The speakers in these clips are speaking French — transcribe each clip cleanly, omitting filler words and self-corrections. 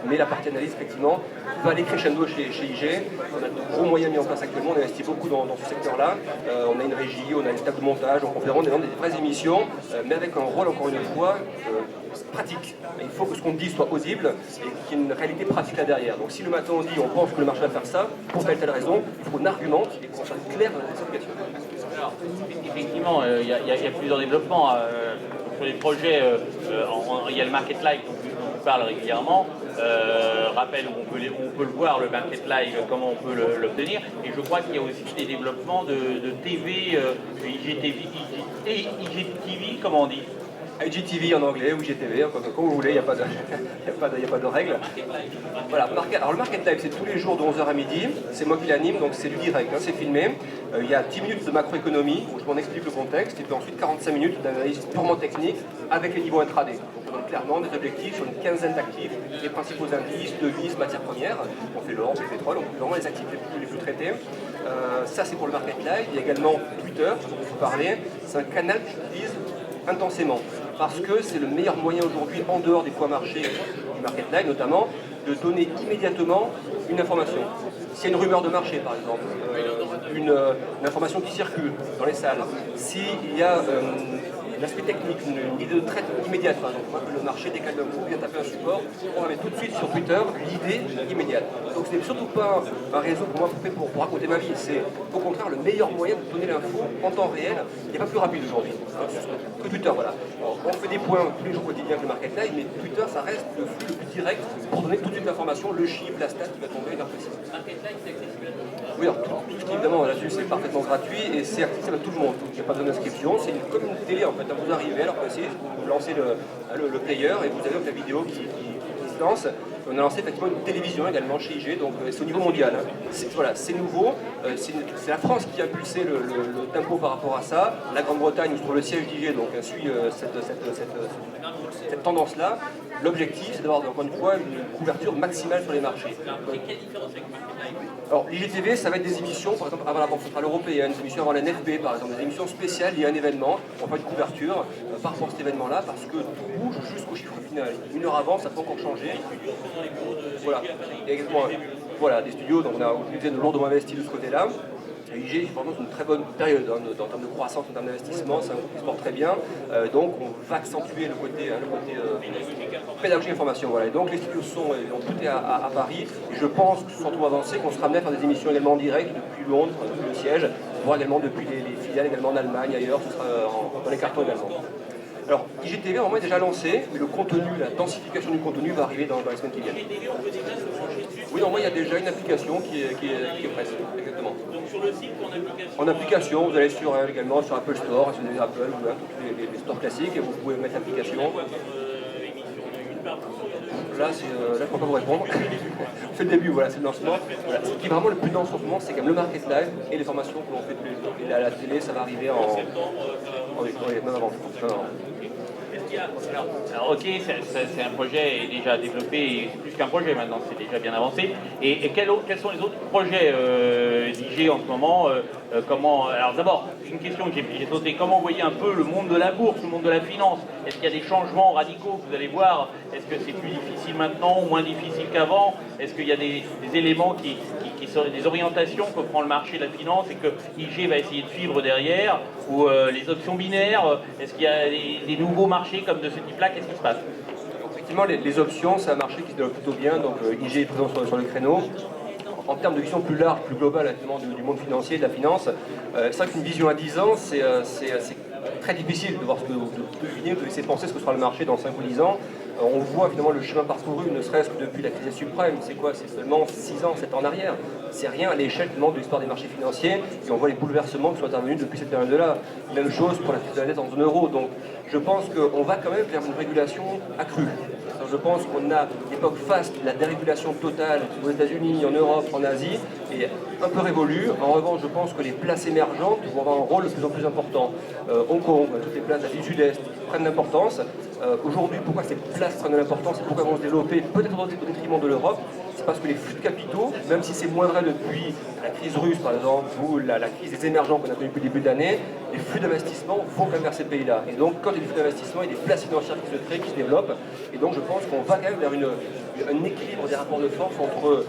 mais la partie analyse, effectivement, va aller crescendo chez IG. On a de gros moyens mis en place actuellement, on investit beaucoup dans ce secteur-là. On a une régie, on a une table de montage, donc on fait vraiment des vraies émissions, mais avec un rôle, encore une fois, pratique. Il faut que ce qu'on dit soit audible et qu'il y ait une réalité pratique là derrière. Donc si le matin on dit on pense que le marché va faire ça, pour telle raison, il faut qu'on argumente et qu'on soit clair dans les explications. Alors, effectivement, il y a plusieurs développements. Sur les projets, il y a le Market Live dont on parle régulièrement. Rappel où on peut le voir, le Market Live, comment on peut l'obtenir. Et je crois qu'il y a aussi des développements de TV, IGTV, comment on dit? IGTV en anglais ou IGTV, comme vous voulez, il n'y a pas de règle. Voilà, alors le Market Live, c'est tous les jours de 11h à midi, c'est moi qui l'anime, donc c'est du direct, hein, c'est filmé. Il y a 10 minutes de macroéconomie, où je m'en explique le contexte, et puis ensuite 45 minutes d'analyse purement technique avec les niveaux intraday. Donc on donne clairement des objectifs sur une quinzaine d'actifs, les principaux indices, devises, matières premières, on fait l'or, on fait le pétrole, on fait vraiment les actifs les plus traités. Ça c'est pour le Market Live. Il y a également Twitter, dont je vous parlais, c'est un canal que j'utilise intensément, parce que c'est le meilleur moyen aujourd'hui, en dehors des points marchés du Market Live notamment, de donner immédiatement une information. S'il y a une rumeur de marché par exemple, une information qui circule dans les salles, s'il y a un aspect technique, une idée de traite immédiate par exemple, le marché décale d'un coup, vient taper un support, on va mettre tout de suite sur Twitter l'idée immédiate. Donc ce n'est surtout pas un réseau pour moi fait pour raconter ma vie, c'est au contraire le meilleur moyen de donner l'info en temps réel, il n'y a pas plus rapide aujourd'hui que Twitter. Voilà. Alors, on fait des points tous les jours quotidiens avec le Market Live, mais Twitter ça reste le flux le plus direct pour donner tout de suite l'information, le chiffre, la stat qui va tomber, une heure précise. Market Live, c'est accessible à tous. Oui, alors tout ce qui évidemment là-dessus c'est parfaitement gratuit et c'est accessible à tout le monde. Il n'y a pas besoin d'inscription, c'est comme une télé en fait. Vous arrivez à l'heure précise, vous lancez le player et vous avez la vidéo qui se lance. On a lancé effectivement une télévision également chez IG, donc c'est au niveau mondial. Hein. Voilà, c'est nouveau, c'est la France qui a impulsé le tempo par rapport à ça. La Grande-Bretagne, où se trouve le siège d'IG, donc suit cette tendance-là. L'objectif, c'est d'avoir encore une fois une couverture maximale sur les marchés. Et quelle différence avec Market Live? Alors l'IGTV, ça va être des émissions, par exemple avant la Banque Centrale Européenne, des émissions avant la NFP par exemple, des émissions spéciales liées à un événement. On fait une couverture par rapport à cet événement-là parce que tout bouge jusqu'au chiffre final. Une heure avant, ça peut encore changer. Voilà, exactement. Voilà, des studios, donc on a utilisé de lourdement investi de ce côté-là. IG, vraiment, c'est une très bonne période en termes de croissance, en termes d'investissement, c'est un groupe qui se porte très bien. Donc on va accentuer le côté pédagogie et information. Voilà. Et donc les studios sont tout est à Paris. Et je pense que sans trop avancer, qu'on sera amené à faire des émissions également en direct depuis Londres, depuis le siège, voire également depuis les filiales également en Allemagne, ailleurs, ce sera dans les cartons également. Alors, IGTV, normalement, est déjà lancé, mais le contenu, la densification du contenu va arriver dans les semaines qui viennent. IGTV, on peut déjà se brancher dessus? Oui, normalement, il y a déjà une application qui est prête, exactement. Donc sur le site, en application? En application, vous allez également sur Apple Store, sur les Apple, ou tous les stores classiques, et vous pouvez mettre l'application. Là, je ne peux pas vous répondre. C'est le début, voilà, c'est le lancement. Voilà. Ce qui est vraiment le plus dense en ce moment, c'est quand même le Market Live et les formations que l'on fait tous les jours. Et à la télé, ça va arriver en septembre, non, avant. Alors ok, c'est un projet déjà développé, et c'est plus qu'un projet maintenant, c'est déjà bien avancé. Et quels sont les autres projets d'IG en ce moment alors d'abord, une question que j'ai sautée, comment vous voyez un peu le monde de la bourse, le monde de la finance? Est-ce qu'il y a des changements radicaux que vous allez voir? Est-ce que c'est plus difficile maintenant ou moins difficile qu'avant? Est-ce qu'il y a des éléments qui sont des orientations que prend le marché de la finance et que IG va essayer de suivre derrière? Ou les options binaires, est-ce qu'il y a des nouveaux marchés comme de ce type-là? Qu'est-ce qui se passe? Effectivement, les options, c'est un marché qui se développe plutôt bien, donc IG est présent sur le créneau. En termes de vision plus large, plus globale du monde financier, de la finance, c'est vrai qu'une vision à 10 ans, c'est très difficile de voir de deviner, de laisser penser ce que sera le marché dans 5 ou 10 ans. On voit finalement le chemin parcouru, ne serait-ce que depuis la crise suprême. C'est quoi? C'est seulement 6 ans, 7 ans en arrière. C'est rien à l'échelle de l'histoire des marchés financiers. Et on voit les bouleversements qui sont intervenus depuis cette période-là. Même chose pour la crise de la dette en zone euro. Donc je pense qu'on va quand même vers une régulation accrue. Alors, je pense qu'on a l'époque faste, la dérégulation totale aux États-Unis, en Europe, en Asie, est un peu révolue. En revanche, je pense que les places émergentes vont avoir un rôle de plus en plus important. Hong Kong, toutes les places d'Asie du Sud-Est, prennent l'importance. Aujourd'hui, pourquoi ces places prennent de l'importance et pourquoi elles vont se développer peut-être au détriment de l'Europe, c'est parce que les flux de capitaux, même si c'est moins vrai depuis la crise russe par exemple, ou la crise des émergents qu'on a connue depuis le début de l'année, les flux d'investissement vont quand même vers ces pays-là. Et donc quand il y a des flux d'investissement, il y a des places financières qui se créent, qui se développent. Et donc je pense qu'on va quand même vers un équilibre des rapports de force entre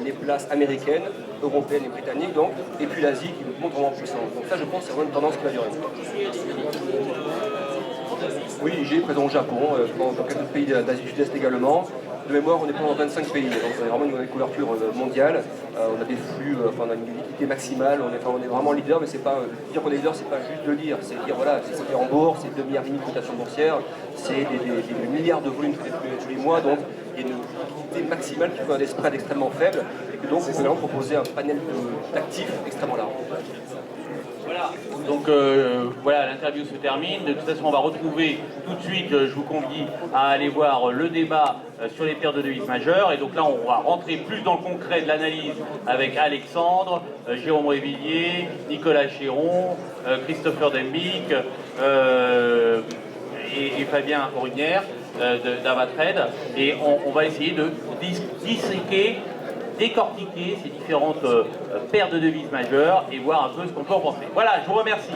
les places américaines, européennes et britanniques, donc, et puis l'Asie qui monte vraiment en puissance. Donc ça je pense que c'est vraiment une tendance qui va durer. Oui, j'ai présent au Japon, dans quelques pays d'Asie du Sud-Est également. De mémoire, on est dans 25 pays, donc on est vraiment une couverture mondiale. On a des flux, on a une liquidité maximale, on est vraiment leader, mais c'est pas dire qu'on est leader, c'est pas juste de lire, c'est dire voilà, c'est coté en bourse, c'est 2 milliards et demi de cotation boursière, c'est des milliards de volumes tous les mois, donc il y a une liquidité maximale qui fait des spreads extrêmement faibles, et que donc on peut vraiment proposer un panel d'actifs extrêmement large. Donc voilà, l'interview se termine. De toute façon, on va retrouver tout de suite, je vous convie à aller voir le débat sur les paires de devises majeures. Et donc là, on va rentrer plus dans le concret de l'analyse avec Alexandre, Jérôme Révillier, Nicolas Chéron, Christopher Dembic et Fabien Orunière d'Avatrade. Et on va essayer de disséquer, décortiquer ces différentes paires de devises majeures et voir un peu ce qu'on peut en penser. Voilà, je vous remercie.